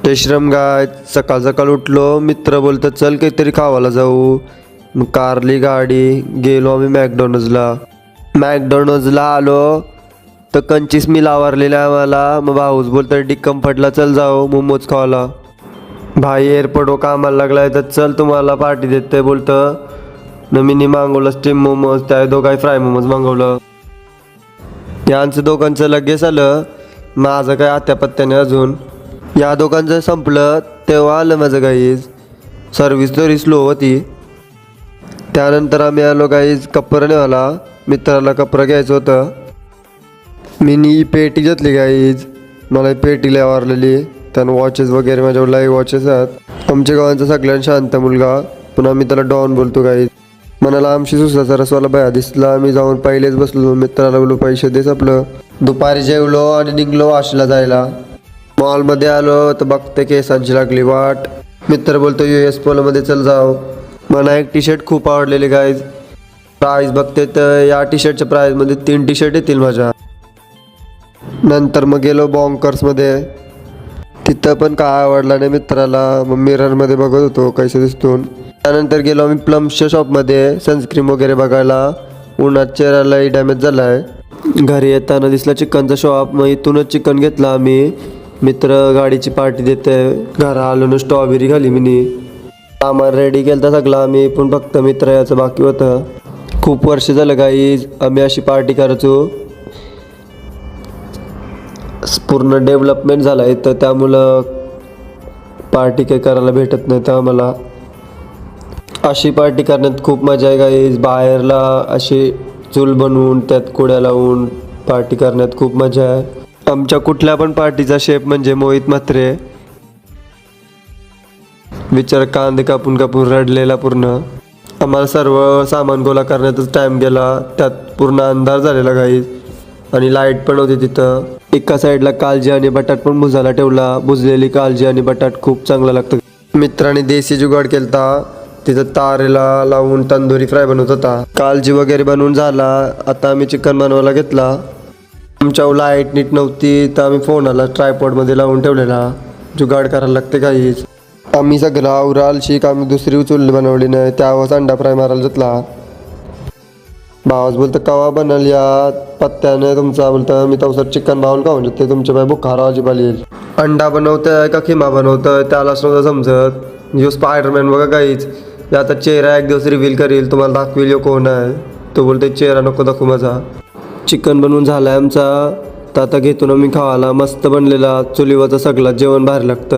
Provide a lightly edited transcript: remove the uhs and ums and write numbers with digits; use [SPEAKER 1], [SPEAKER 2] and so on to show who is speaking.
[SPEAKER 1] ते श्रम गाय सकाळ सकाळ उठलो, मित्र बोलतो चल काहीतरी खावायला जाऊ. मग कारली गाडी, गेलो आम्ही मॅकडॉनल्ड्सला आलो तर कंचीस मी लावरलेला आम्हाला. मग भाऊच बोलतो डिकम्फर्टला चल जाऊ मोमोज खावायला. भाई एअरपोर्टवर कामाला लागलाय तर चल तुम्हाला पार्टी देते बोलतं. न मी मागवलं स्टीम मोमोज, त्या दोघाही फ्राय मोमोज मागवलं. यांचं दोघांचं लगेच आलं, माझं काय आत्यापत्त्याने अजून. या दोघांचं संपलं तेव्हा आलं माझं गाईज. सर्विस तरी स्लो होती. त्यानंतर आम्ही आलो गाईज कपडा नेवाला. मित्राला कपडा घ्यायचं होतं. मी पेटी घेतली गाईज, मला पेटी लय आवडलेली. त्यानं वॉचेस वगैरे माझ्यावर लाईव्ह वॉचेस आहेत. आमच्या गावांचा सगळ्यांना शांत मुलगा, पण आम्ही त्याला डॉन बोलतो गाईज. मनाला आमची सुसाचा रसवाला बाया दिसला. आम्ही जाऊन पहिलेच बसलो. मित्राला बोललो पैसे देस आपलं. दुपारी जेवलो आणि निघलो वाशीला जायला. मॉलमध्ये आलो तर बघते केसांची लागली वाट. मित्र बोलतो US पोलोमध्ये चल जाऊ. मला एक टी शर्ट खूप आवडलेली गाईज. प्राईस बघते तर या टी शर्टच्या प्राईजमध्ये 3 टी शर्ट येतील माझ्या. नंतर मग गेलो बॉन्कर्समध्ये. तिथं पण काय आवडला नाही मित्राला. मग मिररमध्ये बघत होतो कैसे दिसतो. त्यानंतर गेलो आम्ही प्लम्सच्या शॉपमध्ये सनस्क्रीम वगैरे बघायला. उन्हात चेहऱ्यालाही डॅमेज झाला आहे. घरी येताना दिसला चिकनचा शॉप, मग इथूनच चिकन घेतला आम्ही. मित्र गाडीची पार्टी देते. घरा आलो ना स्ट्रॉबेरी खाली मिनी. सामान रेडी केलं सगळं आम्ही, पण फक्त मित्र याचं बाकी होतं. खूप वर्ष झालं गाईज आम्ही अशी पार्टी करायचो. पूर्ण डेव्हलपमेंट झाला आहे तर त्यामुळं पार्टी काही करायला भेटत नाही. तर आम्हाला अशी पार्टी करण्यात खूप मजा आहे गाईज. बाहेरला अशी चूल बनवून त्यात कोड्या लावून पार्टी करण्यात खूप मजा आहे. आमच्या कुठल्या पण पार्टीचा शेप म्हणजे मोहित म्हात्रे. विचार कांदे कापून कापून रडलेला पूर्ण. आम्हाला सर्व सामान गोळा करण्यातच टाईम गेला. त्यात पूर्ण अंधार झालेला गाईज आणि लाईट पण होती तिथं. एका साईडला कालजी आणि बटाट पण भुजायला ठेवला. भुजलेली कालजी आणि बटाट खूप चांगला लागतं. मित्राने देशी जुगाड केलता. तिथं तारेला लावून तंदुरी फ्राय बनवत होता. कालजी वगैरे बनवून झाला. आता आम्ही चिकन बनवायला घेतला. आमच्या लाईट नीट नव्हती तर आम्ही फोनाला ट्रायपॉडमध्ये लावून ठेवलेला. जुगाड करायला लागते काहीच. आम्ही सगळं आवराल शिक आम्ही दुसरी चुल्ली बनवली नाही. त्यावर अंडा फ्राय मारायला घेतला. भावाच बोलतं कवा बनल या पत्त्याने तुमचा. बोलतं मी तवसर चिकन बावल खाऊन जाते तुमच्या बाय बुखार अजिबात येईल. अंडा बनवतंय का खिमा बनवतंय त्यालाच नव्हतं समजत. जो स्पायडरमॅन बघा काहीच. आता चेहरा एक दिवस रिव्हील करील, तुम्हाला दाखवेल यो कोण आहे. तो बोलते चेहरा नको दाखवू माझा. चिकन बनवून झालाय आमचा. तर आता घेतो ना मी खावायला. मस्त बनलेला चुलीवरचा सगळं जेवण भारी लागतं.